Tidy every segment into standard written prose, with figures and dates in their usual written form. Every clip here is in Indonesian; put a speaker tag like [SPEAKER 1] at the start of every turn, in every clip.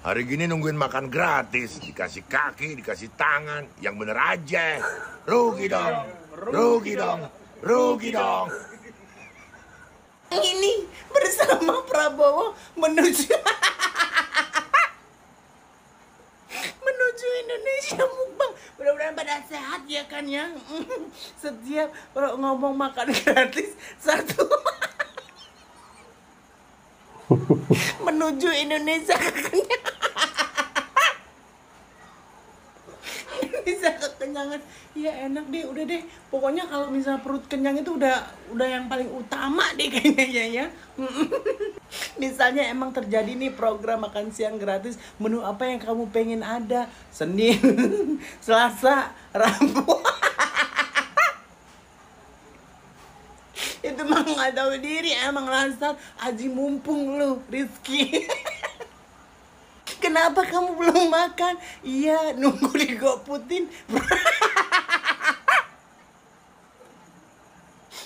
[SPEAKER 1] Hari gini nungguin makan gratis, dikasih kaki, dikasih tangan, yang bener aja. Rugi dong, rugi dong, rugi dong.
[SPEAKER 2] Ini bersama Prabowo menuju Indonesia mukbang. Mudah-mudahan pada sehat ya kan ya. Setiap kalau ngomong makan gratis satu menuju Indonesia kekenyangan. Bisa kekenyangan. Ya enak deh, udah deh. Pokoknya kalau misalnya perut kenyang itu udah yang paling utama deh kayaknya ya. Misalnya emang terjadi nih program makan siang gratis, menu apa yang kamu pengen ada? Senin, Selasa, Rabu. Itu mah nggak tahu diri, emang Lansar, aji mumpung lu, Rizky. Kenapa kamu belum makan? Iya, nunggu digoputin.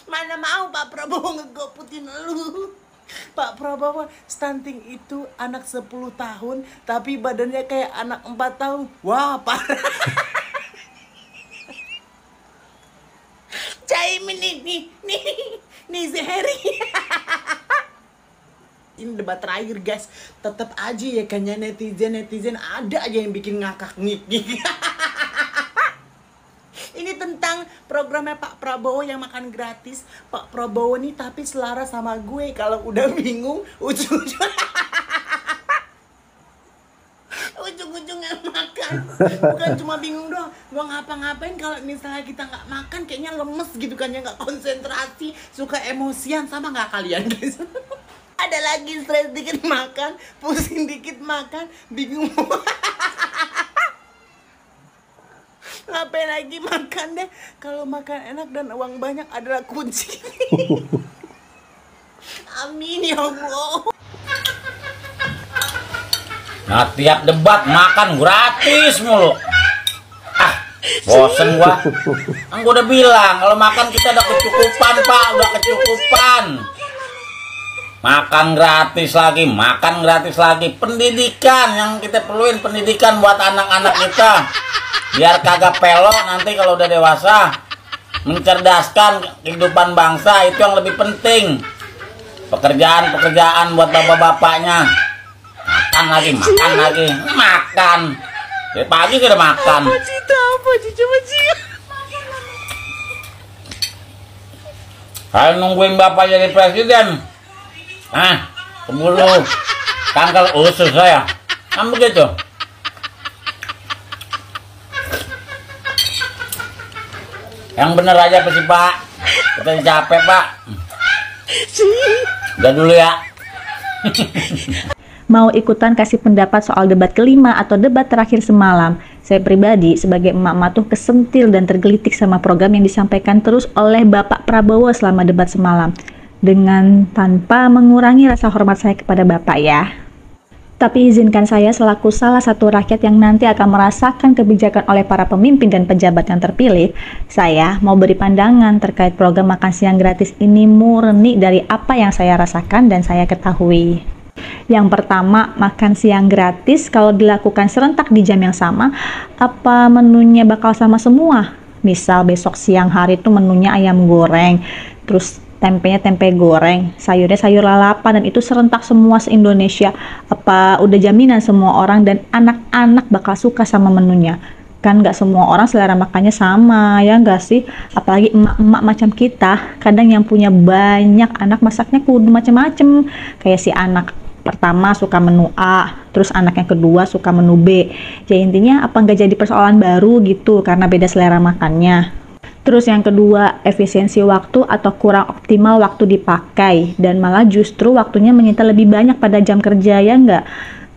[SPEAKER 2] Mana mau Pak Prabowo ngegoputin lu. Pak Prabowo stunting itu anak 10 tahun, tapi badannya kayak anak 4 tahun. Wah, parah. Caimin nih Zehri. Ini debat terakhir guys, tetap aja ya kayaknya netizen ada aja yang bikin ngakak ngik. Ini tentang programnya Pak Prabowo yang makan gratis. Pak Prabowo nih tapi selaras sama gue, kalau udah bingung ujung-ujungnya makan. Bukan cuma bingung doang, mau ngapa-ngapain kalau misalnya kita nggak makan kayaknya lemes gitu kan ya, nggak konsentrasi, suka emosian, sama nggak kalian guys? Ada lagi stres dikit makan, pusing dikit makan, bingung. Ngapain lagi makan deh? Kalau makan enak dan uang banyak adalah kunci. Amin ya Allah.
[SPEAKER 3] Nah, tiap debat makan gratis mulu. Bosen gua. Kan gua udah bilang kalau makan kita udah kecukupan, Pak, udah kecukupan. Makan gratis lagi, pendidikan yang kita perluin, pendidikan buat anak-anak kita. Biar kagak pelok nanti kalau udah dewasa. Mencerdaskan kehidupan bangsa itu yang lebih penting. Pekerjaan buat bapak-bapaknya. Makan lagi. Dari pagi kita makan.
[SPEAKER 2] Apa sih?
[SPEAKER 3] Kalau nungguin bapak jadi presiden, keburu kanker usus saya. Kan begitu. Yang bener aja apa sih Pak? Kita capek Pak. Udah dulu ya.
[SPEAKER 4] Mau ikutan kasih pendapat soal debat kelima atau debat terakhir semalam? Saya pribadi sebagai emak-emak tuh kesentil dan tergelitik sama program yang disampaikan terus oleh Bapak Prabowo selama debat semalam, dengan tanpa mengurangi rasa hormat saya kepada Bapak ya. Tapi izinkan saya selaku salah satu rakyat yang nanti akan merasakan kebijakan oleh para pemimpin dan pejabat yang terpilih, saya mau beri pandangan terkait program makan siang gratis ini murni dari apa yang saya rasakan dan saya ketahui. Yang pertama, makan siang gratis kalau dilakukan serentak di jam yang sama, apa menunya bakal sama semua? Misal besok siang hari itu menunya ayam goreng, terus tempenya tempe goreng, sayurnya sayur lalapan, dan itu serentak semua se-Indonesia. Apa udah jaminan semua orang dan anak-anak bakal suka sama menunya? Kan nggak semua orang selera makannya sama, ya nggak sih? Apalagi emak-emak macam kita, kadang yang punya banyak anak masaknya kudu macem-macem. Kayak si anak pertama suka menu A, terus anak yang kedua suka menu B. Ya intinya apa nggak jadi persoalan baru gitu karena beda selera makannya. Terus yang kedua, efisiensi waktu atau kurang optimal waktu dipakai, dan malah justru waktunya menyita lebih banyak pada jam kerja, ya nggak?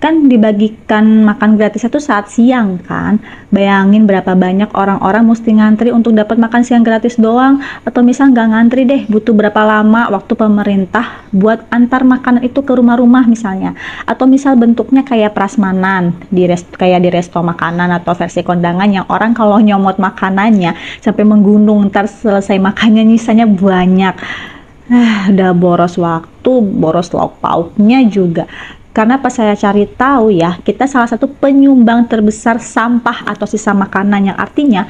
[SPEAKER 4] Kan dibagikan makan gratis itu saat siang kan. Bayangin berapa banyak orang-orang mesti ngantri untuk dapat makan siang gratis doang, atau misal nggak ngantri deh, butuh berapa lama waktu pemerintah buat antar makanan itu ke rumah-rumah misalnya, atau misal bentuknya kayak prasmanan kayak di resto makanan atau versi kondangan yang orang kalau nyomot makanannya sampai menggunung, ntar selesai makannya nyisanya banyak. Udah boros waktu, boros lauk pauknya juga. Karena pas saya cari tahu ya, kita salah satu penyumbang terbesar sampah atau sisa makanan, yang artinya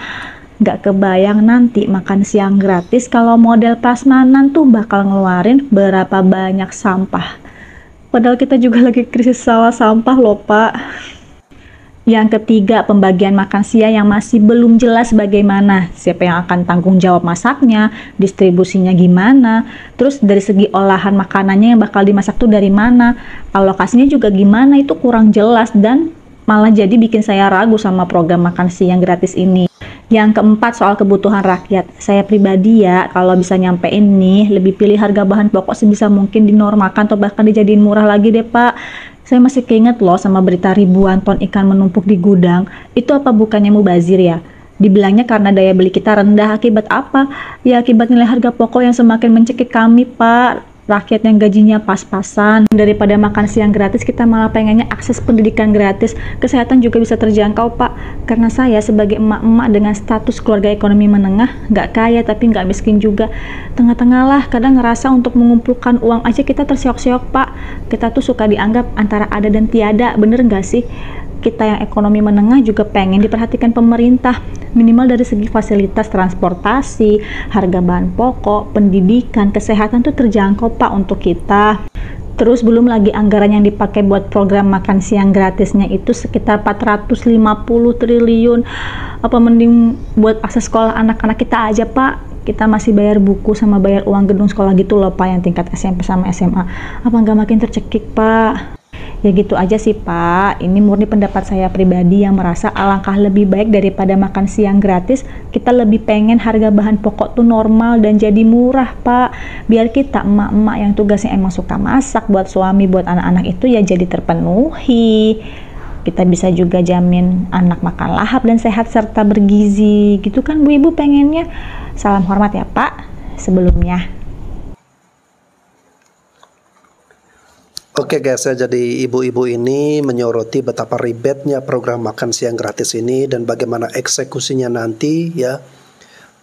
[SPEAKER 4] nggak kebayang nanti makan siang gratis kalau model prasmanan tuh bakal ngeluarin berapa banyak sampah. Padahal kita juga lagi krisis sampah loh, Pak. Yang ketiga, pembagian makan siang yang masih belum jelas bagaimana. Siapa yang akan tanggung jawab masaknya, distribusinya gimana, terus dari segi olahan makanannya yang bakal dimasak tuh dari mana, alokasinya juga gimana, itu kurang jelas dan malah jadi bikin saya ragu sama program makan siang gratis ini. Yang keempat, soal kebutuhan rakyat. Saya pribadi ya, kalau bisa nyampein nih, lebih pilih harga bahan pokok sebisa mungkin dinormalkan atau bahkan dijadiin murah lagi deh, Pak. Saya masih keinget loh sama berita ribuan ton ikan menumpuk di gudang. Itu apa bukannya mubazir ya? Dibilangnya karena daya beli kita rendah, akibat apa? Ya akibat nilai harga pokok yang semakin mencekik kami, Pak. Rakyat yang gajinya pas-pasan. Daripada makan siang gratis, kita malah pengennya akses pendidikan gratis. Kesehatan juga bisa terjangkau, Pak. Karena saya sebagai emak-emak dengan status keluarga ekonomi menengah, nggak kaya tapi nggak miskin juga. Tengah-tengah lah, kadang ngerasa untuk mengumpulkan uang aja kita terseok-seok, Pak. Kita tuh suka dianggap antara ada dan tiada, bener nggak sih? Kita yang ekonomi menengah juga pengen diperhatikan pemerintah, minimal dari segi fasilitas transportasi, harga bahan pokok, pendidikan, kesehatan tuh terjangkau, Pak, untuk kita. Terus belum lagi anggaran yang dipakai buat program makan siang gratisnya itu sekitar 450 triliun. Apa mending buat akses sekolah anak-anak kita aja, Pak? Kita masih bayar buku sama bayar uang gedung sekolah gitu loh, Pak, yang tingkat SMP sama SMA. Apa nggak makin tercekik, Pak? Ya gitu aja sih, Pak. Ini murni pendapat saya pribadi yang merasa alangkah lebih baik daripada makan siang gratis. Kita lebih pengen harga bahan pokok tuh normal dan jadi murah, Pak. Biar kita emak-emak yang tugasnya emang suka masak buat suami, buat anak-anak itu ya jadi terpenuhi. Kita bisa juga jamin anak makan lahap dan sehat serta bergizi. Gitu kan Bu Ibu pengennya. Salam hormat ya, Pak. Sebelumnya.
[SPEAKER 5] Oke guys, ya, jadi ibu-ibu ini menyoroti betapa ribetnya program makan siang gratis ini dan bagaimana eksekusinya nanti ya.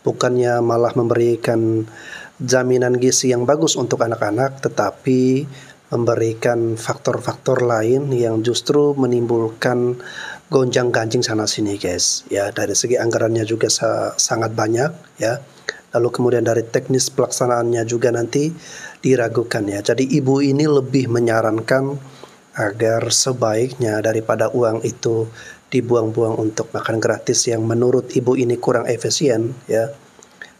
[SPEAKER 5] Bukannya malah memberikan jaminan gizi yang bagus untuk anak-anak, tetapi memberikan faktor-faktor lain yang justru menimbulkan gonjang-ganjing sana sini guys. Ya, dari segi anggarannya juga sangat banyak ya. Lalu kemudian dari teknis pelaksanaannya juga nanti diragukan ya. Jadi ibu ini lebih menyarankan agar sebaiknya daripada uang itu dibuang-buang untuk makan gratis yang menurut ibu ini kurang efisien ya,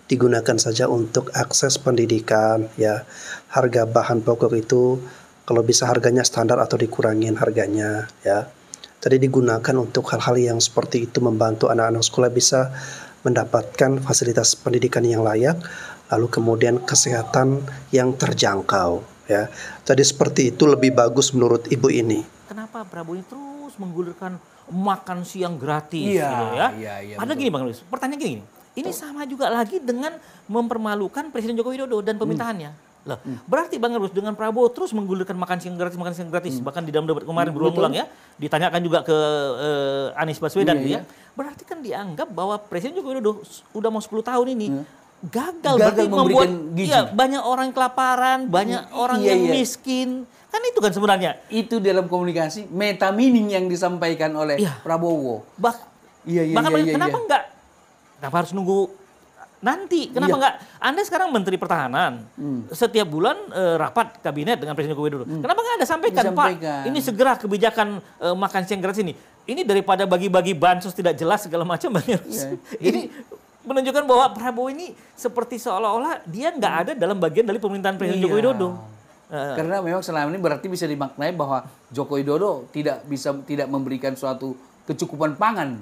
[SPEAKER 5] digunakan saja untuk akses pendidikan ya. Harga bahan pokok itu kalau bisa harganya standar atau dikurangin harganya ya. Jadi digunakan untuk hal-hal yang seperti itu, membantu anak-anak sekolah bisa mendapatkan fasilitas pendidikan yang layak, lalu kemudian kesehatan yang terjangkau ya. Jadi seperti itu lebih bagus menurut ibu ini.
[SPEAKER 6] Kenapa Prabowo ini terus menggulirkan makan siang gratis
[SPEAKER 7] Iya,
[SPEAKER 6] gitu ya?
[SPEAKER 7] iya,
[SPEAKER 6] Padahal gini Bang Luis, pertanyaan gini, ini sama juga lagi dengan mempermalukan Presiden Joko Widodo dan pemerintahannya. Loh, berarti Bang Luis dengan Prabowo terus menggulirkan makan siang gratis, bahkan di dalam debat kemarin berulang-ulang ya, ditanyakan juga ke Anies Baswedan ya. Berarti kan dianggap bahwa Presiden Joko Widodo udah mau 10 tahun ini gagal berarti membuat banyak orang kelaparan, banyak orang yang miskin. Kan itu kan sebenarnya.
[SPEAKER 7] Itu dalam komunikasi meta meaning yang disampaikan oleh Prabowo.
[SPEAKER 6] Kenapa enggak? Kenapa harus nunggu nanti? Kenapa enggak? Anda sekarang Menteri Pertahanan. Setiap bulan rapat kabinet dengan Presiden Joko Widodo. Kenapa enggak ada sampaikan, Pak? Ini segera kebijakan makan siang gratis ini. Ini daripada bagi-bagi bansos tidak jelas segala macam, Bang Yus. Ini menunjukkan bahwa Prabowo ini seperti seolah-olah dia nggak ada dalam bagian dari pemerintahan Presiden Joko Widodo.
[SPEAKER 7] Karena memang selama ini berarti bisa dimaknai bahwa Joko Widodo tidak memberikan suatu kecukupan pangan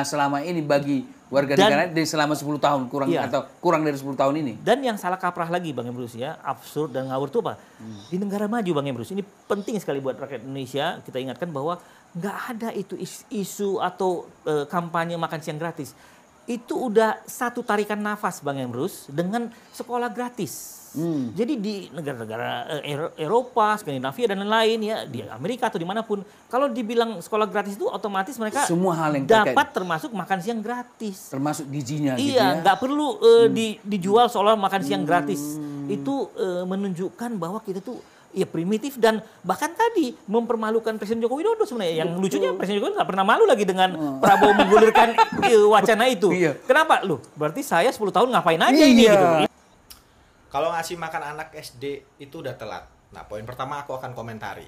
[SPEAKER 7] selama ini bagi warga negara dari selama 10 tahun atau kurang dari 10 tahun ini.
[SPEAKER 6] Dan yang salah kaprah lagi Bang Emrus ya, absurd dan ngawur itu apa? Di negara maju Bang Emrus, ini penting sekali buat rakyat Indonesia kita ingatkan bahwa nggak ada itu isu atau kampanye makan siang gratis. Itu udah satu tarikan nafas Bang Emrus dengan sekolah gratis. Jadi di negara-negara Eropa, Skandinavia dan lain-lain ya, di Amerika atau dimanapun, kalau dibilang sekolah gratis itu otomatis mereka
[SPEAKER 7] semua hal yang
[SPEAKER 6] dapat termasuk makan siang gratis,
[SPEAKER 7] termasuk gizinya.
[SPEAKER 6] Iya, nggak perlu dijual seolah makan siang gratis. Itu menunjukkan bahwa kita tuh ya primitif dan bahkan tadi mempermalukan Presiden Joko Widodo sebenarnya. Yang lucunya Presiden Joko Widodo nggak pernah malu lagi dengan Prabowo menggulirkan wacana itu. Kenapa lu? Berarti saya 10 tahun ngapain aja ini gitu.
[SPEAKER 8] Kalau ngasih makan anak SD itu udah telat. Nah, poin pertama aku akan komentari.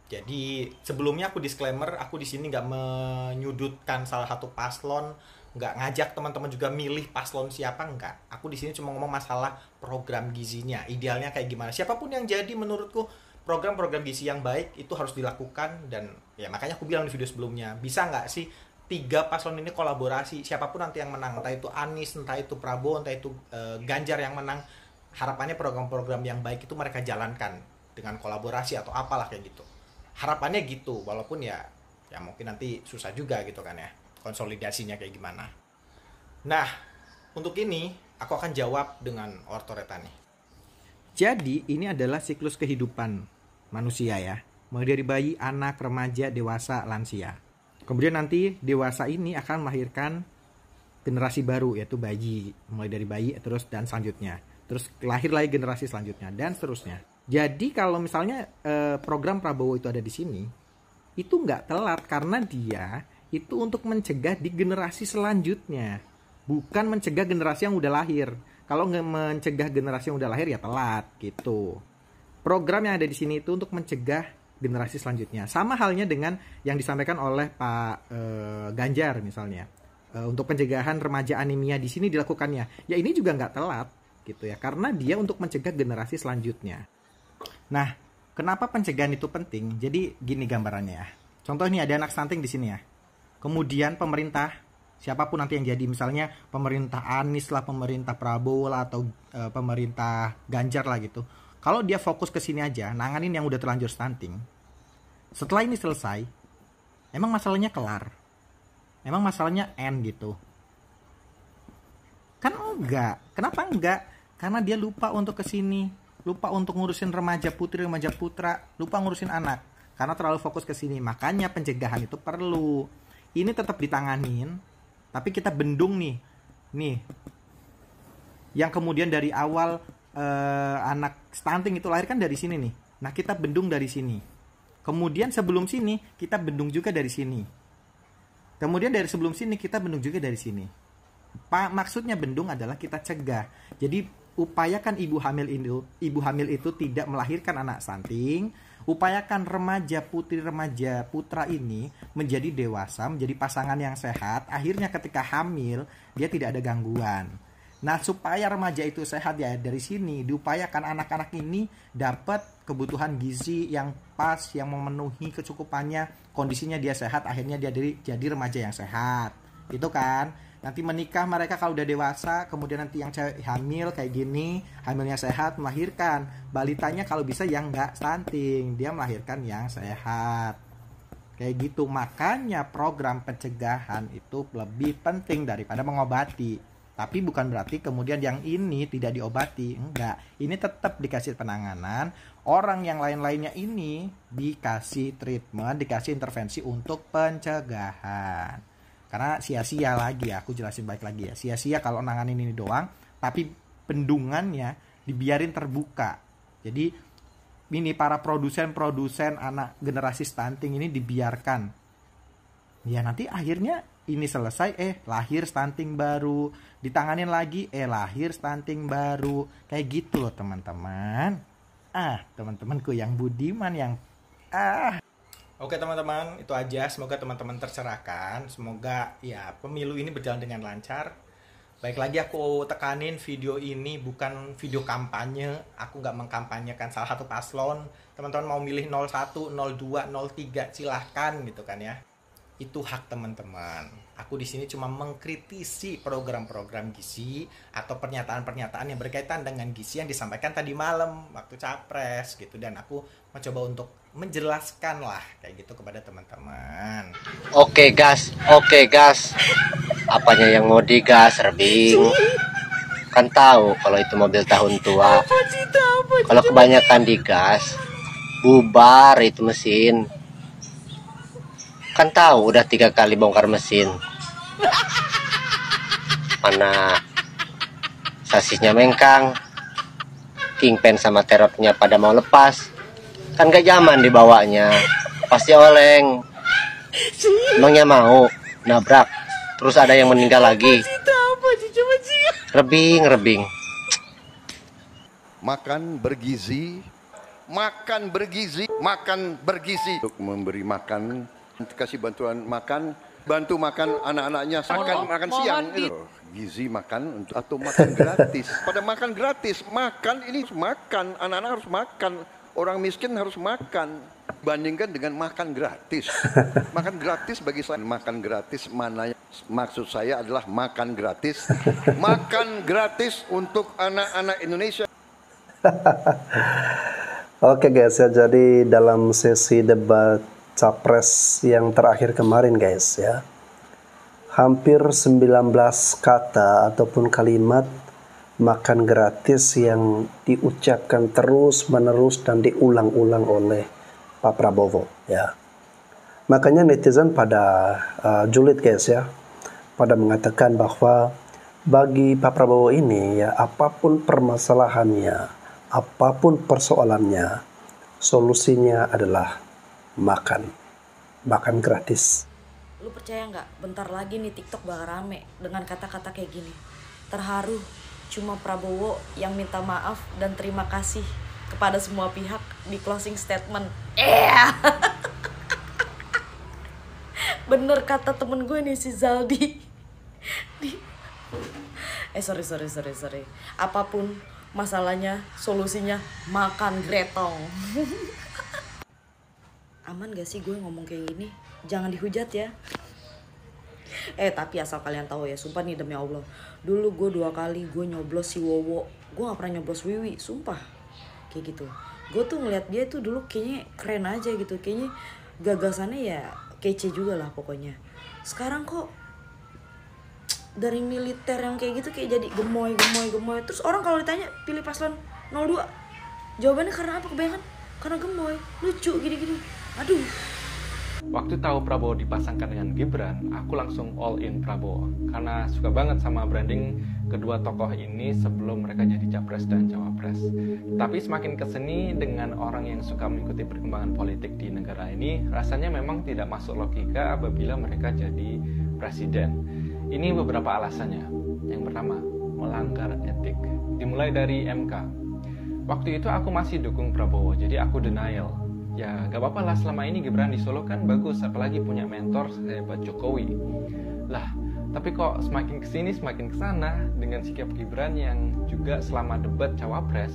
[SPEAKER 8] Jadi sebelumnya aku disclaimer, aku di sini nggak menyudutkan salah satu paslon, nggak ngajak teman-teman juga milih paslon siapa, nggak. Aku di sini cuma ngomong masalah program gizinya, idealnya kayak gimana. Siapapun yang jadi, menurutku program-program gizi yang baik itu harus dilakukan. Dan ya makanya aku bilang di video sebelumnya, bisa nggak sih 3 paslon ini kolaborasi, siapapun nanti yang menang, entah itu Anies, entah itu Prabowo, entah itu Ganjar yang menang, harapannya program-program yang baik itu mereka jalankan dengan kolaborasi atau apalah kayak gitu. Harapannya gitu, walaupun ya mungkin nanti susah juga gitu kan ya, konsolidasinya kayak gimana. Nah, untuk ini aku akan jawab dengan ortoreta nih. Jadi ini adalah siklus kehidupan manusia ya, mulai dari bayi, anak, remaja, dewasa, lansia. Kemudian nanti dewasa ini akan melahirkan generasi baru, yaitu bayi, mulai dari bayi terus dan selanjutnya. Terus lahir lagi generasi selanjutnya dan seterusnya. Jadi kalau misalnya program Prabowo itu ada di sini, itu nggak telat karena dia itu untuk mencegah di generasi selanjutnya, bukan mencegah generasi yang udah lahir. Kalau nggak mencegah generasi yang udah lahir ya telat gitu. Program yang ada di sini itu untuk mencegah generasi selanjutnya. Sama halnya dengan yang disampaikan oleh Pak Ganjar misalnya, untuk pencegahan remaja anemia di sini dilakukannya. Ya ini juga nggak telat gitu ya, karena dia untuk mencegah generasi selanjutnya. Nah, kenapa pencegahan itu penting? Jadi gini gambarannya ya. Contoh ini ada anak stunting di sini ya. Kemudian pemerintah, siapapun nanti yang jadi, misalnya pemerintah Anies lah, pemerintah Prabowo lah, atau pemerintah Ganjar lah gitu. Kalau dia fokus ke sini aja, nanganin yang udah terlanjur stunting. Setelah ini selesai, emang masalahnya kelar? Emang masalahnya end gitu? Kan enggak. Kenapa enggak? Karena dia lupa untuk kesini, lupa untuk ngurusin remaja putri, remaja putra, lupa ngurusin anak, karena terlalu fokus ke sini. Makanya pencegahan itu perlu. Ini tetap ditanganin, tapi kita bendung nih, yang kemudian dari awal anak stunting itu lahir kan dari sini nih. Nah kita bendung dari sini. Kemudian sebelum sini kita bendung juga dari sini. Kemudian dari sebelum sini kita bendung juga dari sini. Maksudnya bendung adalah kita cegah. Jadi upayakan ibu hamil itu tidak melahirkan anak stunting. Upayakan remaja putri, remaja putra ini menjadi dewasa, menjadi pasangan yang sehat. Akhirnya ketika hamil dia tidak ada gangguan. Nah supaya remaja itu sehat ya dari sini diupayakan anak-anak ini dapat kebutuhan gizi yang pas, yang memenuhi kecukupannya, kondisinya dia sehat, akhirnya dia jadi remaja yang sehat. Itu kan. Nanti menikah mereka kalau udah dewasa, kemudian nanti yang cewek hamil kayak gini, hamilnya sehat, melahirkan. Balitanya kalau bisa yang nggak stunting, dia melahirkan yang sehat. Kayak gitu. Makanya program pencegahan itu lebih penting daripada mengobati. Tapi bukan berarti kemudian yang ini tidak diobati. Enggak. Ini tetap dikasih penanganan. Orang yang lain-lainnya ini dikasih treatment, dikasih intervensi untuk pencegahan. Karena sia-sia lagi ya, aku jelasin baik lagi ya. Sia-sia kalau nanganin ini doang, tapi bendungannya dibiarin terbuka. Jadi ini para produsen anak generasi stunting ini dibiarkan. Ya nanti akhirnya ini selesai, lahir stunting baru. Ditanganin lagi, lahir stunting baru. Kayak gitu loh teman-teman. Teman-temanku yang budiman, yang Oke teman-teman, itu aja. Semoga teman-teman tercerahkan. Semoga ya pemilu ini berjalan dengan lancar. Baik lagi aku tekanin, video ini bukan video kampanye. Aku nggak mengkampanyekan salah satu paslon. Teman-teman mau milih 01, 02, 03 silahkan gitu kan ya. Itu hak teman-teman. Aku di sini cuma mengkritisi program-program gizi atau pernyataan-pernyataan yang berkaitan dengan gizi yang disampaikan tadi malam waktu capres gitu, dan aku mencoba untuk menjelaskan lah kayak gitu kepada teman-teman.
[SPEAKER 9] Oke gas. Apanya yang mau digas, Rebing? Kan tahu kalau itu mobil tahun tua. Kalau kebanyakan digas, bubar itu mesin. Kan tahu udah 3 kali bongkar mesin. Mana sasisnya mengkang, kingpen sama terapnya pada mau lepas. Kan gak zaman dibawanya. Pasti oleng. Emangnya mau nabrak terus ada yang meninggal lagi? Rebing.
[SPEAKER 10] Makan bergizi untuk memberi makan, kasih bantuan makan, bantu makan anak-anaknya, makan siang itu. Gizi makan untuk atau makan gratis. Pada makan gratis, makan ini makan, anak-anak harus makan, orang miskin harus makan. Bandingkan dengan makan gratis. Makan gratis bagi saya, makan gratis mana maksud saya adalah makan gratis. Makan gratis untuk anak-anak Indonesia.
[SPEAKER 5] Oke guys ya, jadi dalam sesi debat capres yang terakhir kemarin guys ya, hampir 19 kata ataupun kalimat makan gratis yang diucapkan terus menerus dan diulang-ulang oleh Pak Prabowo ya. Makanya netizen pada julid guys ya, pada mengatakan bahwa bagi Pak Prabowo ini ya, apapun permasalahannya, apapun persoalannya, solusinya adalah makan gratis.
[SPEAKER 11] Lu percaya nggak? Bentar lagi nih TikTok bakal rame dengan kata-kata kayak gini. Terharu, cuma Prabowo yang minta maaf dan terima kasih kepada semua pihak di closing statement. Bener kata temen gue nih si Zaldi. Sorry. Apapun masalahnya, solusinya makan gretong. Aman gak sih gue ngomong kayak gini? Jangan dihujat ya. Tapi asal kalian tahu ya, sumpah nih demi Allah, dulu gue 2 kali gue nyoblos si Wowo. Gue gak pernah nyoblos Wiwi, sumpah. Kayak gitu. Gue tuh ngeliat dia tuh dulu kayaknya keren aja gitu. Kayaknya gagasannya ya kece juga lah pokoknya. Sekarang kok dari militer yang kayak gitu kayak jadi gemoy. Terus orang kalau ditanya pilih paslon 02, jawabannya karena apa? Kebanyakan karena gemoy, lucu gini-gini. Aduh.
[SPEAKER 12] Waktu tahu Prabowo dipasangkan dengan Gibran, aku langsung all in Prabowo karena suka banget sama branding kedua tokoh ini sebelum mereka jadi capres dan cawapres. Tapi semakin kesini dengan orang yang suka mengikuti perkembangan politik di negara ini, rasanya memang tidak masuk logika apabila mereka jadi presiden. Ini beberapa alasannya. Yang pertama, melanggar etik. Dimulai dari MK. Waktu itu aku masih dukung Prabowo, jadi aku denial. Ya gak apa-apa lah, selama ini Gibran di Solo kan bagus, apalagi punya mentor sehebat Jokowi. Lah, tapi kok semakin kesini semakin kesana dengan sikap Gibran yang juga selama debat cawapres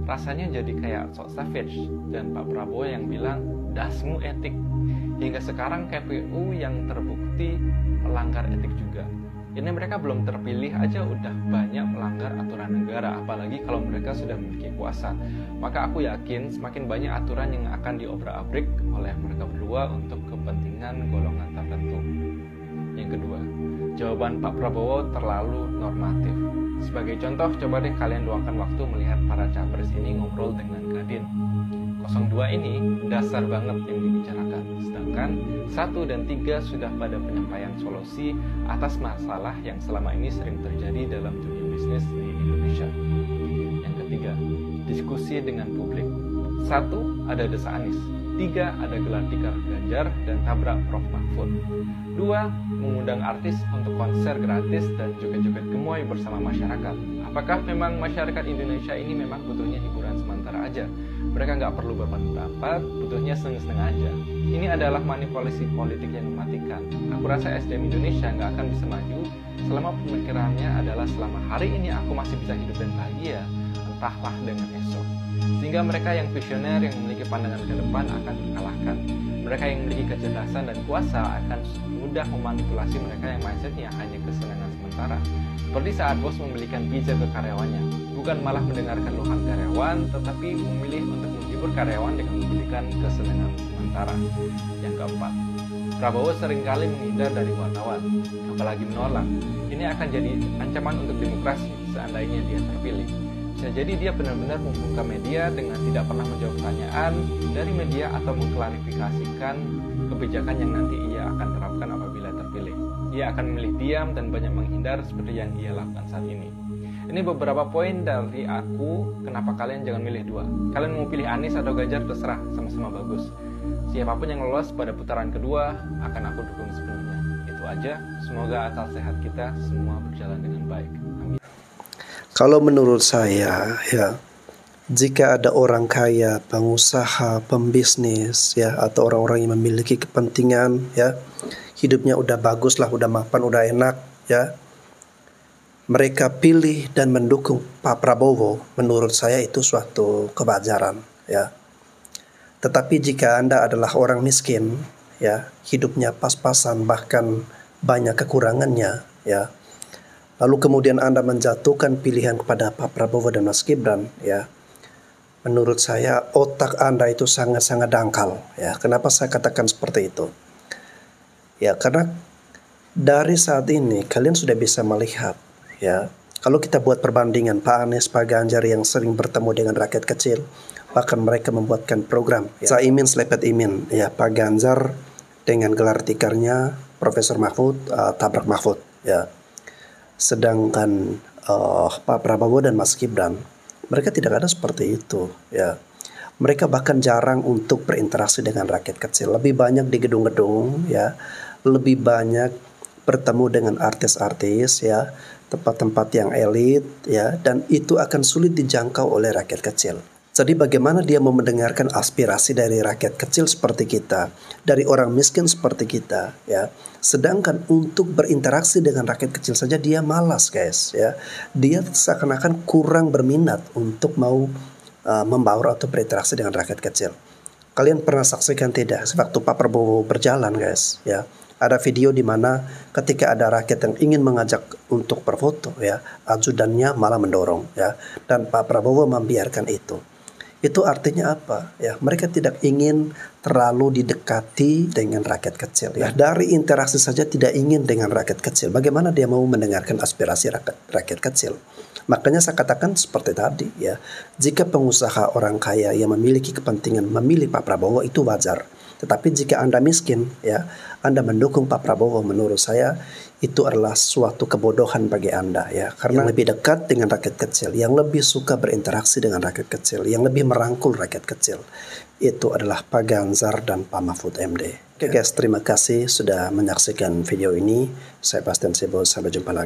[SPEAKER 12] rasanya jadi kayak sok savage, dan Pak Prabowo yang bilang dasmu etik. Hingga sekarang KPU yang terbukti melanggar etik juga. Ini mereka belum terpilih aja udah banyak melanggar aturan negara, apalagi kalau mereka sudah memiliki kuasa. Maka aku yakin semakin banyak aturan yang akan diobrak-abrik oleh mereka berdua untuk kepentingan golongan tertentu. Yang kedua, jawaban Pak Prabowo terlalu normatif. Sebagai contoh, coba deh kalian luangkan waktu melihat para capres ini ngobrol dengan Kadin. 02 ini dasar banget yang dibicarakan, sedangkan 1 dan 3 sudah pada penyampaian solusi atas masalah yang selama ini sering terjadi dalam dunia bisnis di Indonesia. Yang ketiga, diskusi dengan publik. 1, ada Desa Anies. 3, ada gelar tikar Ganjar dan tabrak Prof Mahfud. 2, mengundang artis untuk konser gratis dan joget-joget gemoy bersama masyarakat. Apakah memang masyarakat Indonesia ini memang butuhnya hiburan sementara aja? Mereka nggak perlu berpendapat, butuhnya seneng-seneng aja. Ini adalah manipulasi politik yang mematikan. Aku rasa SDM Indonesia nggak akan bisa maju selama pemikirannya adalah selama hari ini aku masih bisa hidup dan bahagia, entahlah dengan esok. Sehingga mereka yang visioner, yang memiliki pandangan ke depan akan dikalahkan. Mereka yang memiliki kecerdasan dan kuasa akan mudah memanipulasi mereka yang mindsetnya hanya kesenangan sementara. Seperti saat bos membelikan pizza ke karyawannya, bukan malah mendengarkan keluhan karyawan, tetapi memilih untuk menghibur karyawan dengan memberikan kesenangan sementara. Yang keempat, Prabowo seringkali menghindar dari wartawan, apalagi menolak. Ini akan jadi ancaman untuk demokrasi seandainya dia terpilih. Bisa jadi dia benar-benar membuka media dengan tidak pernah menjawab pertanyaan dari media atau mengklarifikasikan kebijakan yang nanti ia akan terapkan apabila terpilih. Ia akan memilih diam dan banyak menghindar seperti yang ia lakukan saat ini. Ini beberapa poin dari aku kenapa kalian jangan milih dua. Kalian mau pilih Anies atau Ganjar terserah, sama-sama bagus. Siapapun yang lolos pada putaran kedua akan aku dukung sepenuhnya. Itu aja, semoga akal sehat kita semua berjalan dengan baik. Amin.
[SPEAKER 5] Kalau menurut saya ya, jika ada orang kaya, pengusaha, pembisnis ya, atau orang-orang yang memiliki kepentingan ya, hidupnya udah bagus lah, udah mapan, udah enak ya, mereka pilih dan mendukung Pak Prabowo, menurut saya itu suatu kewajaran ya. Tetapi jika Anda adalah orang miskin ya, hidupnya pas-pasan bahkan banyak kekurangannya ya, lalu kemudian Anda menjatuhkan pilihan kepada Pak Prabowo dan Mas Gibran ya, menurut saya otak Anda itu sangat-sangat dangkal ya. Kenapa saya katakan seperti itu? Ya karena dari saat ini kalian sudah bisa melihat ya, kalau kita buat perbandingan Pak Anies, Pak Ganjar yang sering bertemu dengan rakyat kecil, bahkan mereka membuatkan program ya. Caimin Slepet Imin ya, Pak Ganjar dengan gelar tikarnya Profesor Mahfud, Tabrak Mahfud ya. Sedangkan Pak Prabowo dan Mas Gibran, mereka tidak ada seperti itu ya. Mereka bahkan jarang untuk berinteraksi dengan rakyat kecil, lebih banyak di gedung-gedung ya, lebih banyak bertemu dengan artis-artis ya, tempat-tempat yang elit ya, dan itu akan sulit dijangkau oleh rakyat kecil. Jadi bagaimana dia mau mendengarkan aspirasi dari rakyat kecil seperti kita, dari orang miskin seperti kita ya. Sedangkan untuk berinteraksi dengan rakyat kecil saja dia malas guys ya. Dia seakan-akan kurang berminat untuk mau membaur atau berinteraksi dengan rakyat kecil. Kalian pernah saksikan tidak waktu Pak Prabowo berjalan guys ya. Ada video di mana ketika ada rakyat yang ingin mengajak untuk berfoto ya, ajudannya malah mendorong ya, dan Pak Prabowo membiarkan itu. Itu artinya apa ya? Mereka tidak ingin terlalu didekati dengan rakyat kecil ya. Dari interaksi saja tidak ingin dengan rakyat kecil. Bagaimana dia mau mendengarkan aspirasi rakyat kecil? Makanya saya katakan seperti tadi ya, jika pengusaha orang kaya yang memiliki kepentingan memilih Pak Prabowo itu wajar. Tetapi jika Anda miskin ya, Anda mendukung Pak Prabowo, menurut saya itu adalah suatu kebodohan bagi Anda ya. Karena yang lebih dekat dengan rakyat kecil, yang lebih suka berinteraksi dengan rakyat kecil, yang lebih merangkul rakyat kecil, itu adalah Pak Ganjar dan Pak Mahfud MD. Oke guys, terima kasih sudah menyaksikan video ini. Saya Bastian Sibo, sampai jumpa lagi.